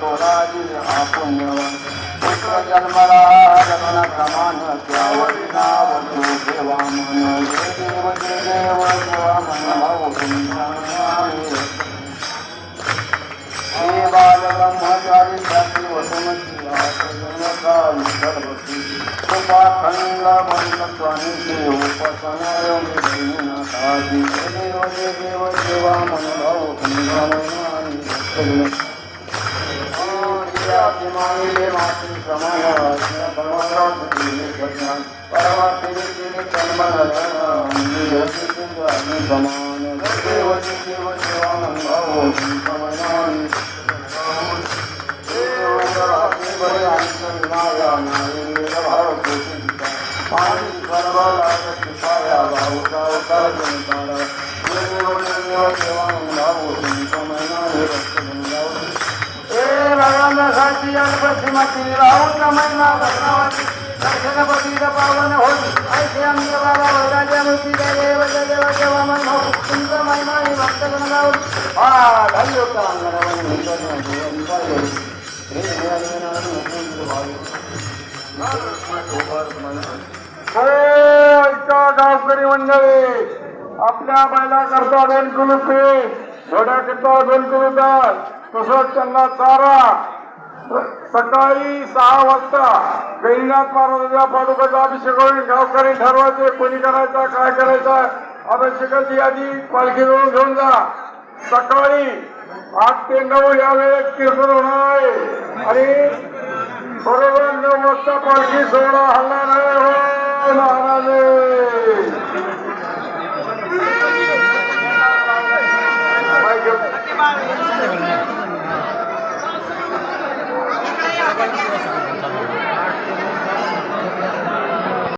सोनाजी हा पुण्यवान पुत्र जन्मला जगन प्रमाण त्यावरी नाव तू देवा मन देव देव देवा मन भाऊ हे बाल ब्रह्मचारी जाती वसुमती आसनकाली सर्वती कृपाखंड बंद स्वामी उपासना योगी देव देव देवा मन भाऊ मांगले मातृ समान परमात्मे समान देव देव देवानंद साठी पश्चिमाची राहुल महिना भद्रावती दर्शनपती पावन होती ऐसे आमच्या बाबा वैराजा मूर्ती देव देव देवा मन भाऊ तुमचा महिमा ही भक्तगण गावली हा धन्य गावकरी मंडळी आपल्या बैला करता दोन कुलुपे घोड्या करता दोन कुलुपात तसंच त्यांना चारा सकाळी 6 वाजता गैरीनाथ महाराजांच्या पादुकाचा अभिषेक करून गावकरी ठरवायचे कोणी करायचा काय करायचा अभिषेकाची यादी पालखीजवळून घेऊन जा सकाळी 8 ते 9 या वेळेत कीर्तन होणार आहे आणि बरोबर 9 वाजता पालखी सोहळा हलणार आहे महाराज